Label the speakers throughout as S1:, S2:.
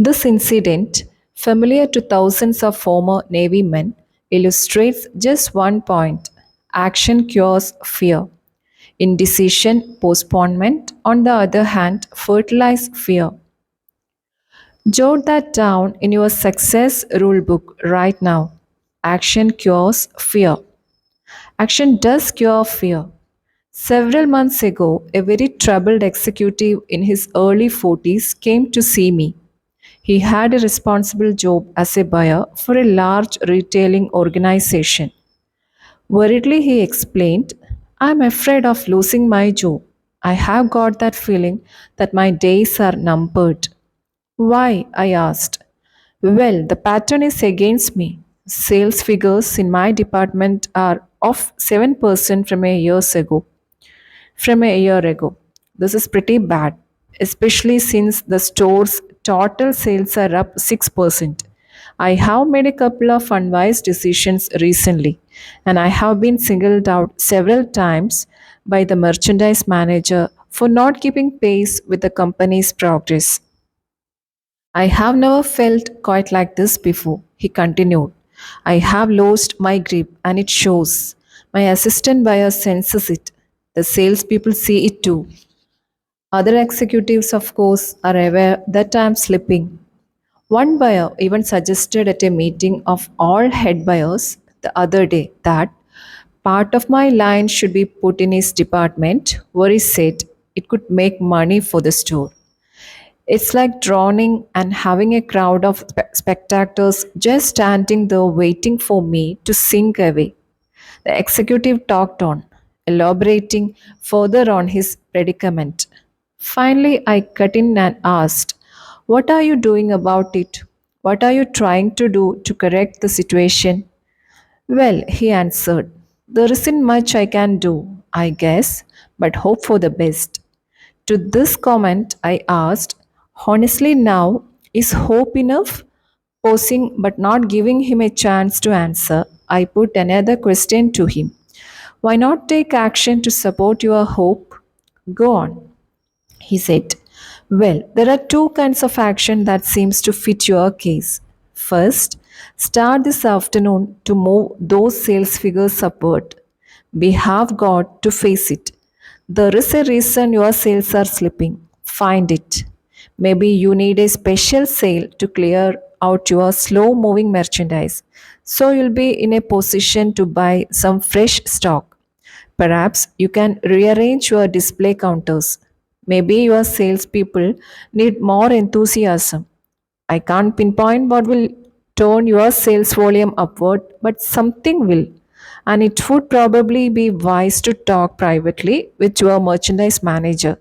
S1: This incident, familiar to thousands of former Navy men, illustrates just one point: action cures fear. Indecision, postponement, on the other hand, fertilize fear. Jot that down in your success rulebook right now. Action cures fear. Action does cure fear. Several months ago, a very troubled executive in his early 40s came to see me. He had a responsible job as a buyer for a large retailing organization. Worriedly, he explained, I'm afraid of losing my job. I have got that feeling that my days are numbered. Why? I asked. Well, the pattern is against me. Sales figures in my department are off 7% from a year ago. This is pretty bad, especially since the store's total sales are up 6%. I have made a couple of unwise decisions recently, and I have been singled out several times by the merchandise manager for not keeping pace with the company's progress. I have never felt quite like this before, he continued. I have lost my grip and it shows. My assistant buyer senses it. The salespeople see it too. Other executives, of course, are aware that I am slipping. One buyer even suggested at a meeting of all head buyers the other day that part of my line should be put in his department where he said it could make money for the store. It's like drowning and having a crowd of spectators just standing there waiting for me to sink away. The executive talked on, elaborating further on his predicament. Finally, I cut in and asked, what are you doing about it? What are you trying to do to correct the situation? Well, he answered, there isn't much I can do, I guess, but hope for the best. To this comment, I asked, honestly, now, is hope enough? Posing but not giving him a chance to answer, I put another question to him. Why not take action to support your hope? Go on, he said. Well, there are two kinds of action that seems to fit your case. First, start this afternoon to move those sales figures upward. We have got to face it. There is a reason your sales are slipping. Find it. Maybe you need a special sale to clear out your slow moving merchandise. So you'll be in a position to buy some fresh stock. Perhaps you can rearrange your display counters. Maybe your salespeople need more enthusiasm. I can't pinpoint what will turn your sales volume upward, but something will. And it would probably be wise to talk privately with your merchandise manager.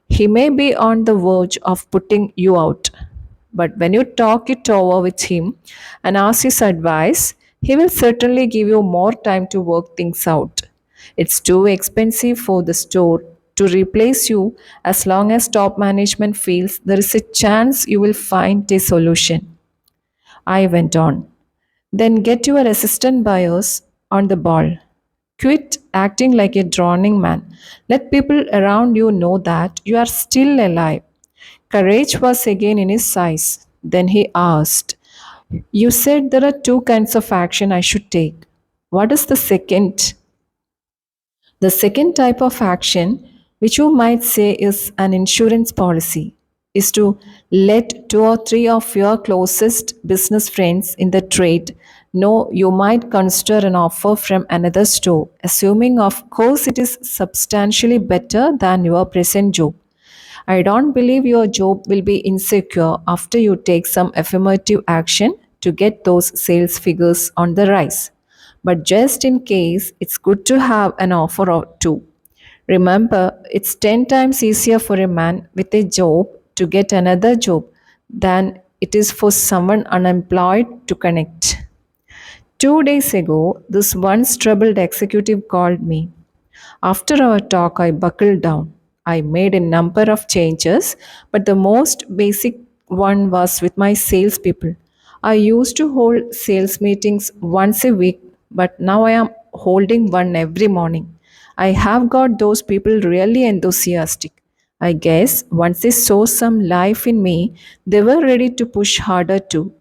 S1: He may be on the verge of putting you out. But when you talk it over with him and ask his advice, he will certainly give you more time to work things out. It's too expensive for the store to replace you as long as top management feels there is a chance you will find a solution. I went on. Then get your assistant buyers on the ball. Quit acting like a drowning man. Let people around you know that you are still alive. Courage was again in his eyes. Then he asked, you said there are two kinds of action I should take. What is the second? The second type of action, which you might say is an insurance policy, is to let two or three of your closest business friends in the trade know you might consider an offer from another store, assuming, of course, it is substantially better than your present job. I don't believe your job will be insecure after you take some affirmative action to get those sales figures on the rise. But just in case, it's good to have an offer or two. Remember, it's 10 times easier for a man with a job to get another job than it is for someone unemployed to connect. 2 days ago, this once troubled executive called me. After our talk, I buckled down. I made a number of changes, but the most basic one was with my salespeople. I used to hold sales meetings once a week, but now I am holding one every morning. I have got those people really enthusiastic. I guess once they saw some life in me, they were ready to push harder too.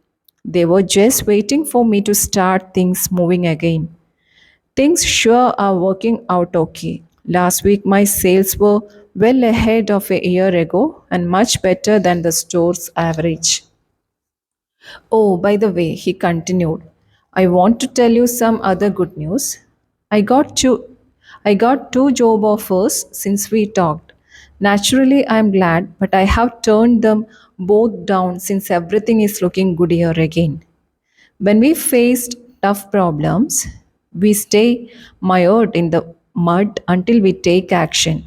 S1: They were just waiting for me to start things moving again. Things sure are working out okay. Last week, my sales were well ahead of a year ago and much better than the store's average. Oh, by the way, he continued, I want to tell you some other good news. I got two I got two job offers since we talked. Naturally, I am glad, but I have turned them both down since everything is looking good here again. When we faced tough problems, we stay mired in the mud until we take action.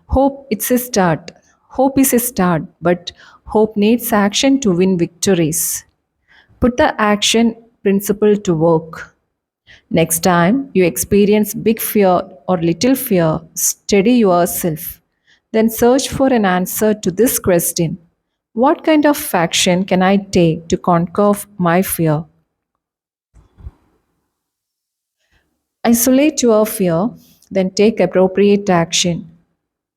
S1: Hope it's a start. Hope is a start, but hope needs action to win victories. Put the action principle to work. Next time you experience big fear or little fear, steady yourself. Then search for an answer to this question. What kind of action can I take to conquer my fear? Isolate your fear, then take appropriate action.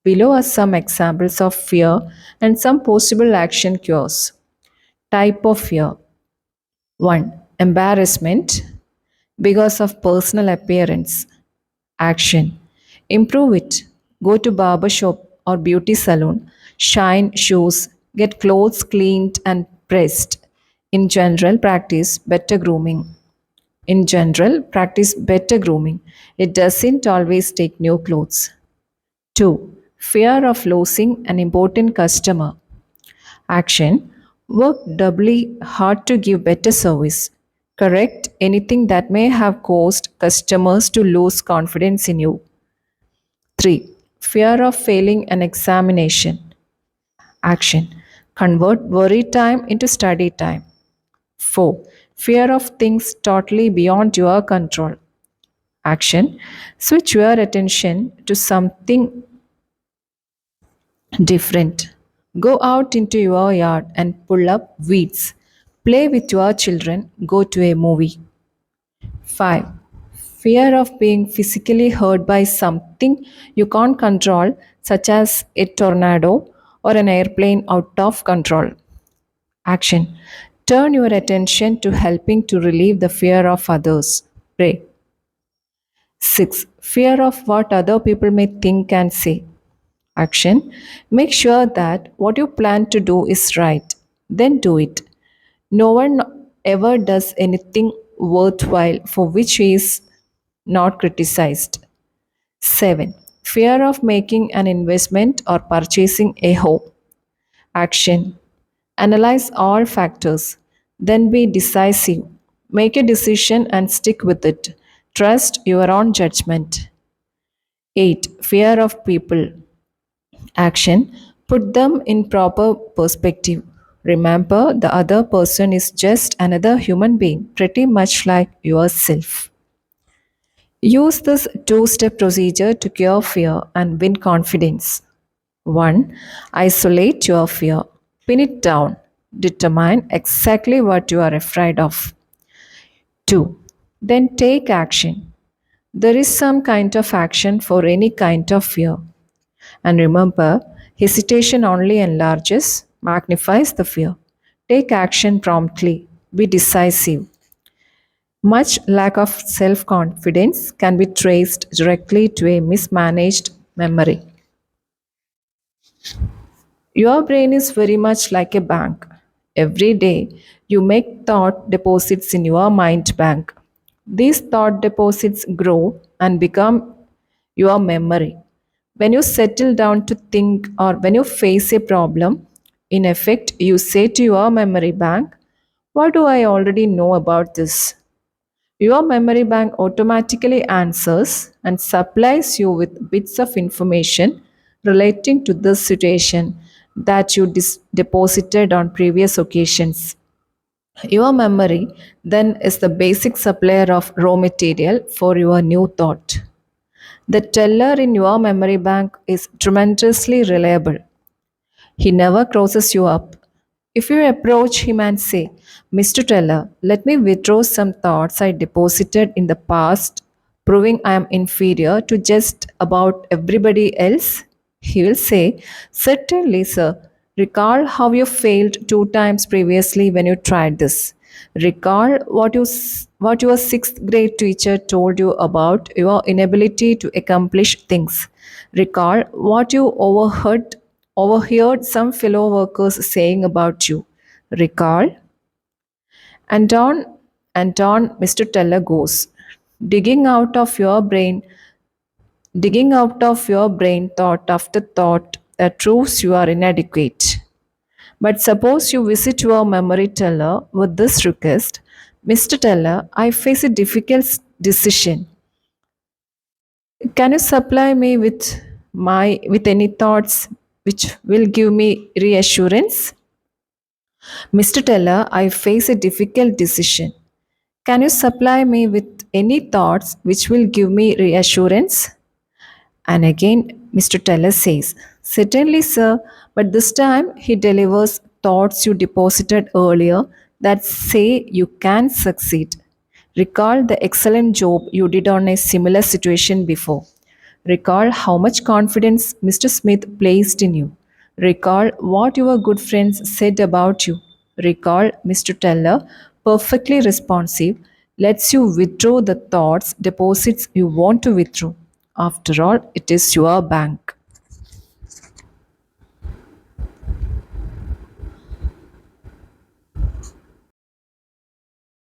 S1: Below are some examples of fear and some possible action cures. Type of fear 1. Embarrassment because of personal appearance. Action. Improve it. Go to barber shop or beauty salon. Shine shoes. Get clothes cleaned and pressed. In general, practice better grooming. In general, practice better grooming. It doesn't always take new clothes. 2. Fear of losing an important customer. Action. Work doubly hard to give better service. Correct anything that may have caused customers to lose confidence in you. 3. Fear of failing an examination. Action. Convert worry time into study time. 4. Fear of things totally beyond your control. Action. Switch your attention to something different. Go out into your yard and pull up weeds. Play with your children. Go to a movie. 5. Fear of being physically hurt by something you can't control, such as a tornado or an airplane out of control. Action. Turn your attention to helping to relieve the fear of others. Pray. 6. Fear of what other people may think and say. Action. Make sure that what you plan to do is right. Then do it. No one ever does anything worthwhile for which he is not criticized. 7. Fear of making an investment or purchasing a home. Action. Analyze all factors. Then be decisive. Make a decision and stick with it. Trust your own judgment. 8. Fear of people. Action. Put them in proper perspective. Remember, the other person is just another human being, pretty much like yourself. Use this two step procedure to cure fear and win confidence. 1. Isolate your fear. Pin it down. Determine exactly what you are afraid of. 2. Then take action. There is some kind of action for any kind of fear. And remember, hesitation only enlarges, magnifies the fear. Take action promptly. Be decisive. Much lack of self confidence can be traced directly to a mismanaged memory. Your brain is very much like a bank. Every day, you make thought deposits in your mind bank. These thought deposits grow and become your memory. When you settle down to think or when you face a problem, in effect, you say to your memory bank, what do I already know about this? Your memory bank automatically answers and supplies you with bits of information relating to this situation that you deposited on previous occasions. Your memory then is the basic supplier of raw material for your new thought. The teller in your memory bank is tremendously reliable. He never crosses you up. If you approach him and say, Mr. Teller, let me withdraw some thoughts I deposited in the past, proving I am inferior to just about everybody else, He will say, "Certainly, sir. Recall how you failed 2 times previously when you tried this. Recall what your sixth grade teacher told you about your inability to accomplish things. Recall what you overheard some fellow workers saying about you. Recall." And on Mr. Teller goes, digging out of your brain digging out of your brain thought after thought that proves you are inadequate. But suppose you visit your memory teller with this request: "Mr. Teller, I face a difficult decision. Can you supply me with any thoughts which will give me reassurance?" "Mr. Teller, I face a difficult decision. Can you supply me with any thoughts which will give me reassurance?" And again, Mr. Teller says, "Certainly, sir," but this time he delivers thoughts you deposited earlier that say you can succeed. Recall the excellent job you did on a similar situation before. Recall how much confidence Mr. Smith placed in you. Recall what your good friends said about you. Recall Mr. Teller, perfectly responsive, lets you withdraw the thoughts, deposits you want to withdraw. After all, it is your bank.